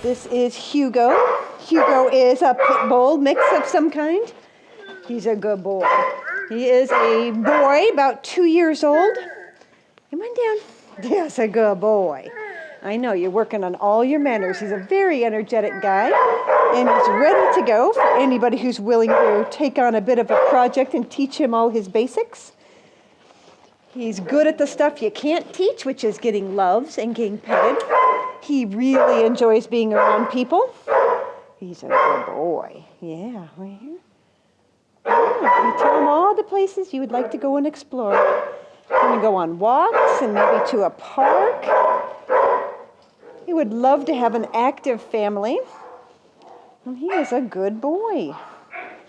This is Hugo. Hugo is a pit bull mix of some kind. He's a good boy. He is a boy about 2 years old. Come on down. Yes, a good boy. I know, you're working on all your manners. He's a very energetic guy, and he's ready to go for anybody who's willing to take on a bit of a project and teach him all his basics. He's good at the stuff you can't teach, which is getting loves and getting petted. He really enjoys being around people. He's a good boy. Yeah, right here. Yeah, you tell him all the places you would like to go and explore. You're going to go on walks and maybe to a park. He would love to have an active family. And he is a good boy.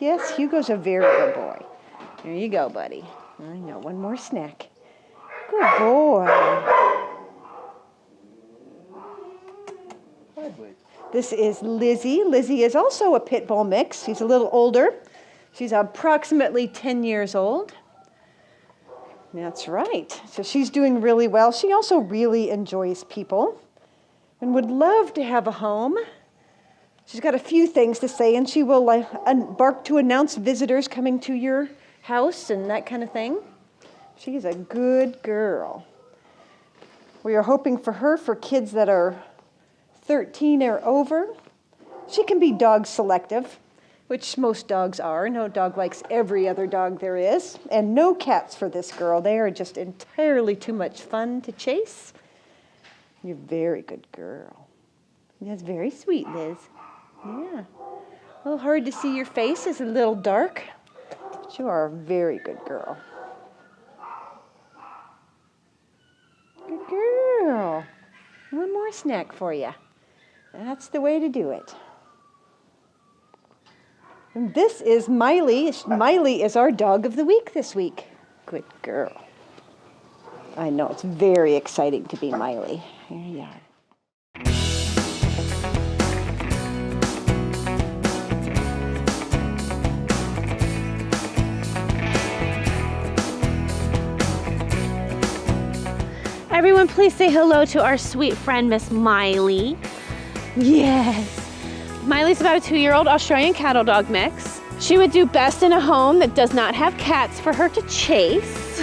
Yes, Hugo's a very good boy. There you go, buddy. I know, one more snack. Good boy. This is Lizzie. Lizzie is also a pit bull mix. She's a little older. She's approximately 10 years old. That's right. So she's doing really well. She also really enjoys people and would love to have a home. She's got a few things to say, and she will bark to announce visitors coming to your house and that kind of thing. She's a good girl. We are hoping for her for kids that are 13 or over. She can be dog selective, which most dogs are. No dog likes every other dog there is. And no cats for this girl. They are just entirely too much fun to chase. You're a very good girl. That's very sweet, Liz. Yeah. A little hard to see your face. It's a little dark. But you are a very good girl. Good girl. One more snack for you. That's the way to do it. And this is Miley. Miley is our dog of the week this week. Good girl. I know, it's very exciting to be Miley. Here you are. Everyone, please say hello to our sweet friend, Miss Miley. Yes. Miley's about a 2-year-old Australian cattle dog mix. She would do best in a home that does not have cats for her to chase.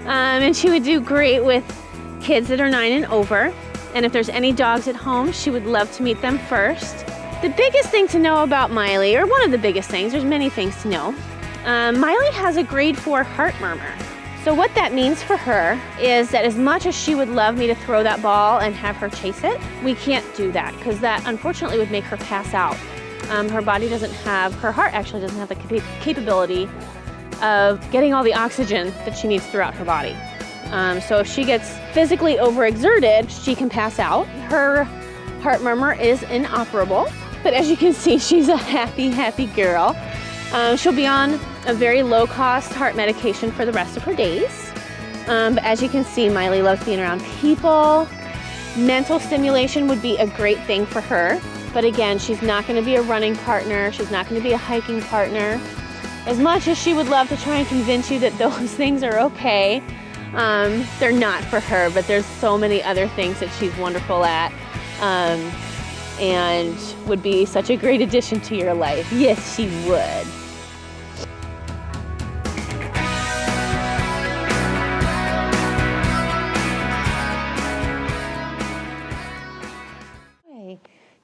And she would do great with kids that are 9 and over. And if there's any dogs at home, she would love to meet them first. The biggest thing to know about Miley, or one of the biggest things, there's many things to know, Miley has a grade 4 heart murmur. So what that means for her is that as much as she would love me to throw that ball and have her chase it, we can't do that because that unfortunately would make her pass out. Her body doesn't have, her heart actually doesn't have the capability of getting all the oxygen that she needs throughout her body. So if she gets physically overexerted, she can pass out. Her heart murmur is inoperable, but as you can see, she's a happy, happy girl. She'll be on a very low-cost heart medication for the rest of her days. But as you can see, Miley loves being around people. Mental stimulation would be a great thing for her. But again, she's not going to be a running partner. She's not going to be a hiking partner. As much as she would love to try and convince you that those things are okay, they're not for her. But there's so many other things that she's wonderful at and would be such a great addition to your life. Yes, she would.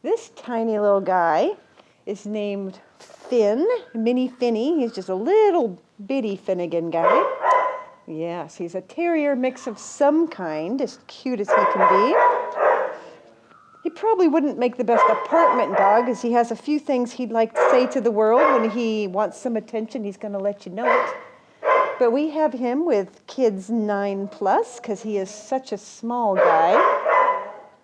This tiny little guy is named Finn, Mini Finny. He's just a little bitty Finnegan guy. Yes, he's a terrier mix of some kind, as cute as he can be. He probably wouldn't make the best apartment dog, as he has a few things he'd like to say to the world. When he wants some attention, he's going to let you know it. But we have him with kids 9+, because he is such a small guy.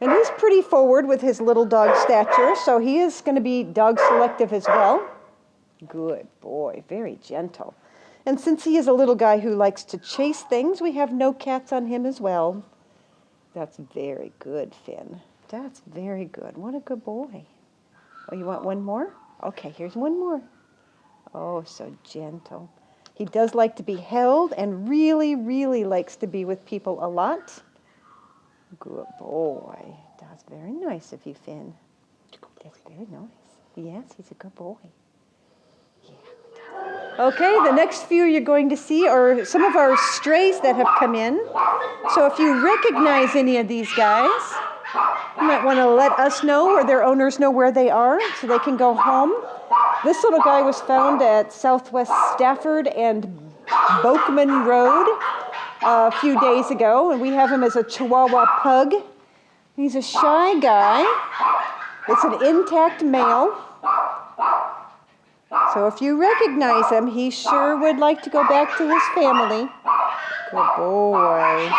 And he's pretty forward with his little dog stature, so he is going to be dog selective as well. Good boy, very gentle. And since he is a little guy who likes to chase things, we have no cats on him as well. That's very good, Finn. That's very good. What a good boy. Oh, you want one more? Okay, here's one more. Oh, so gentle. He does like to be held and really, really likes to be with people a lot. Good boy. That's very nice of you, Finn. That's very nice. Yes, he's a good boy. Yeah. Okay, the next few you're going to see are some of our strays that have come in. So if you recognize any of these guys, you might want to let us know or their owners know where they are so they can go home. This little guy was found at Southwest Stafford and Bokeman Road a few days ago, and we have him as a Chihuahua pug. He's a shy guy. It's an intact male. So if you recognize him, he sure would like to go back to his family. Good boy.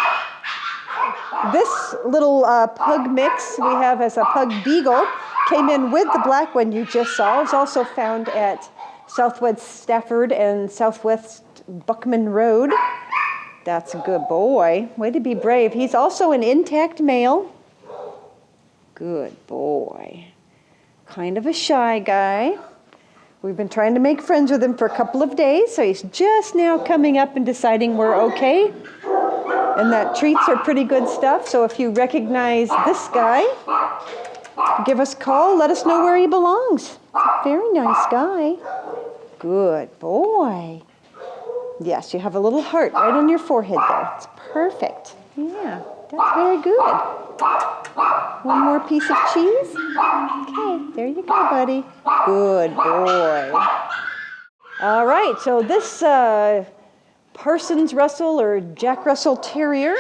This little pug mix we have as a pug beagle came in with the black one you just saw. It's also found at Southwest Stafford and Southwest Buckman Road. That's a good boy. Way to be brave. He's also an intact male. Good boy. Kind of a shy guy. We've been trying to make friends with him for a couple of days, so he's just now coming up and deciding we're okay. And that treats are pretty good stuff, so if you recognize this guy, give us a call, let us know where he belongs. Very nice guy. Good boy. Yes, you have a little heart right on your forehead there. It's perfect. Yeah, that's very good. One more piece of cheese? Okay, there you go, buddy. Good boy. All right, so this Parsons Russell or Jack Russell Terrier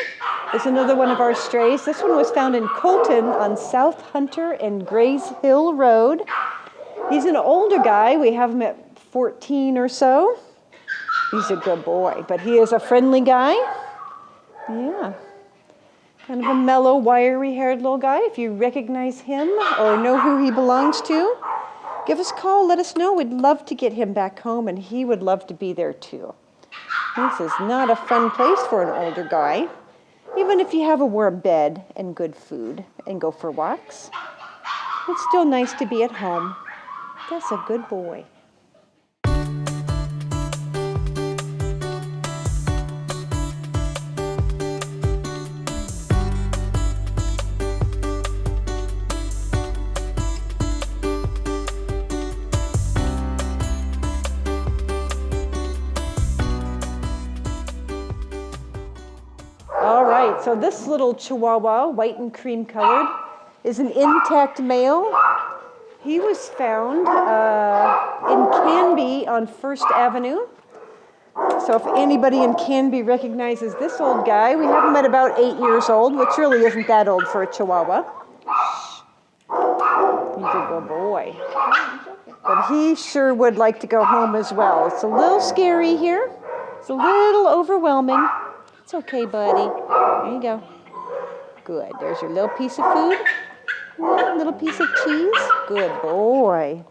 is another one of our strays. This one was found in Colton on South Hunter and Grays Hill Road. He's an older guy. We have him at 14 or so. He's a good boy, but he is a friendly guy. Yeah. Kind of a mellow, wiry-haired little guy. If you recognize him or know who he belongs to, give us a call, let us know. We'd love to get him back home, and he would love to be there too. This is not a fun place for an older guy, even if you have a warm bed and good food and go for walks. It's still nice to be at home. That's a good boy. So this little Chihuahua, white and cream colored, is an intact male. He was found in Canby on First Avenue. So if anybody in Canby recognizes this old guy, we have him at about 8 years old, which really isn't that old for a Chihuahua. He's a good boy. But he sure would like to go home as well. It's a little scary here. It's a little overwhelming. It's okay, buddy. There you go. Good. There's your little piece of food. Yeah, little piece of cheese. Good boy.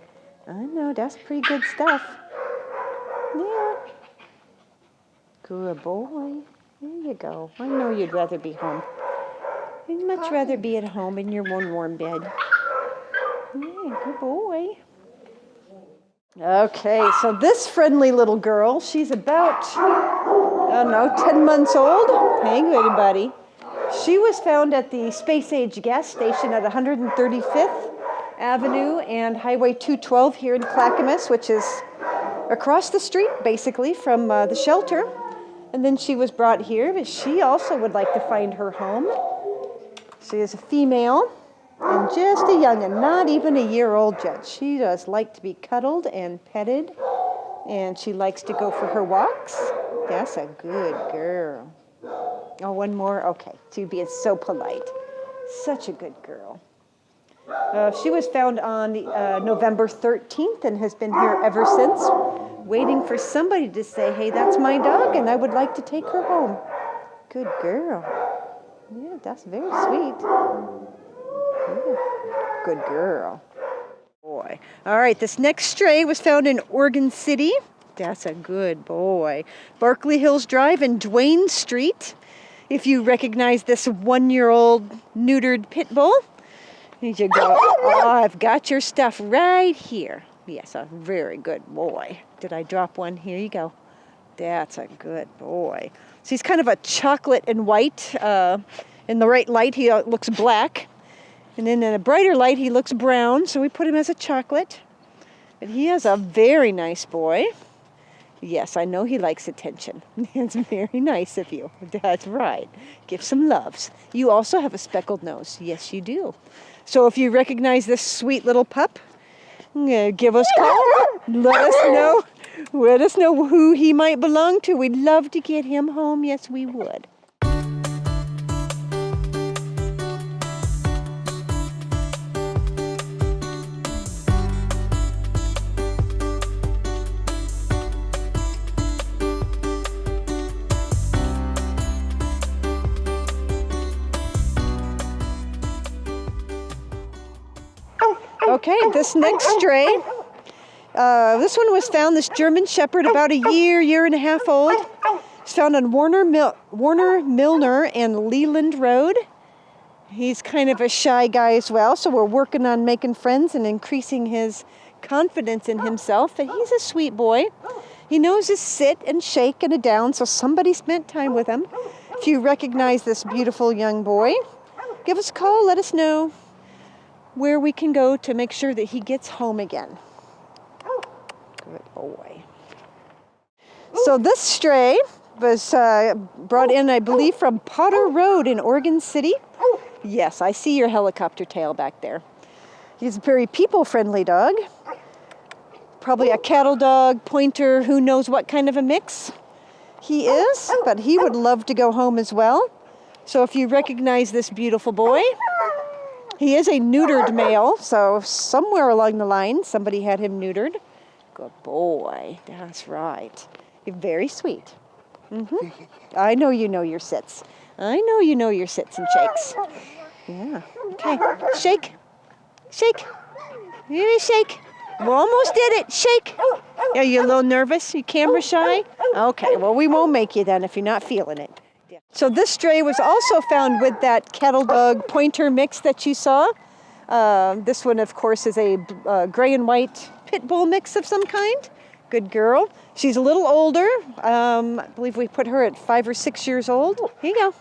I know, that's pretty good stuff. Yeah. Good boy. There you go. I know you'd rather be home. You'd much rather be at home in your warm bed. Yeah, good boy. Okay, so this friendly little girl, she's about, 10 months old. Hey, good buddy. She was found at the Space Age gas station at 135th Avenue and Highway 212 here in Clackamas, which is across the street, basically, from the shelter. And then she was brought here, but she also would like to find her home. She is a female and just a young'un, not even a year old yet. She does like to be cuddled and petted, and she likes to go for her walks. That's a good girl. Oh, one more? Okay. She'd be so polite. Such a good girl. She was found on November 13th and has been here ever since, waiting for somebody to say, hey, that's my dog, and I would like to take her home. Good girl. Yeah, that's very sweet. Yeah. Good girl. Boy. All right, this next stray was found in Oregon City. That's a good boy. Barkley Hills Drive and Duane Street. If you recognize this 1-year-old neutered pit bull, here you go. Oh, I've got your stuff right here. Yes, a very good boy. Did I drop one? Here you go. That's a good boy. So he's kind of a chocolate and white. In the right light, he looks black. And then in a brighter light, he looks brown, so we put him as a chocolate. But he is a very nice boy. Yes, I know he likes attention. It's very nice of you. That's right. Give some loves. You also have a speckled nose. Yes, you do. So if you recognize this sweet little pup, give us a call. Let us know who he might belong to. We'd love to get him home. Yes, we would. Okay, this next stray, this one was found, this German Shepherd, about a year and a half old. It's found on Warner Milner and Leland Road. He's kind of a shy guy as well, so we're working on making friends and increasing his confidence in himself. And he's a sweet boy. He knows his sit and shake and a down, so somebody spent time with him. If you recognize this beautiful young boy, give us a call, let us know where we can go to make sure that he gets home again. Good boy. So this stray was brought in, I believe, from Potter Road in Oregon City. Yes, I see your helicopter tail back there. He's a very people-friendly dog. Probably a cattle dog, pointer, who knows what kind of a mix he is, but he would love to go home as well. So if you recognize this beautiful boy, he is a neutered male, so somewhere along the line, somebody had him neutered. Good boy, that's right. You're very sweet. I know you know your sits. I know you know your sits and shakes. Yeah, okay, shake, shake, yeah, shake. We almost did it, shake. Are you a little nervous? You camera shy? Okay, well, we won't make you then if you're not feeling it. So this stray was also found with that cattle dog pointer mix that you saw. This one, of course, is a gray and white pit bull mix of some kind. Good girl. She's a little older. I believe we put her at 5 or 6 years old. Here you go.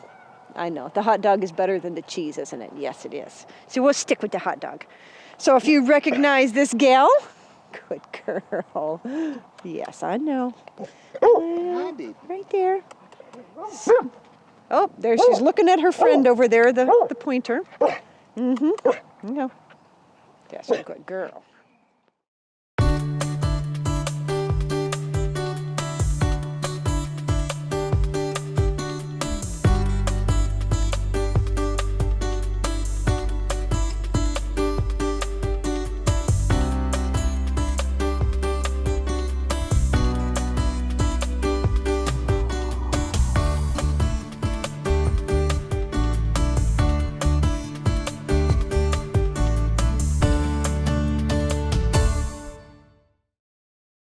I know, the hot dog is better than the cheese, isn't it? Yes, it is. So we'll stick with the hot dog. So if you recognize this gal, good girl. Yes, I know. Right there. Oh, there she's looking at her friend over there, the pointer. You know. That's a good girl.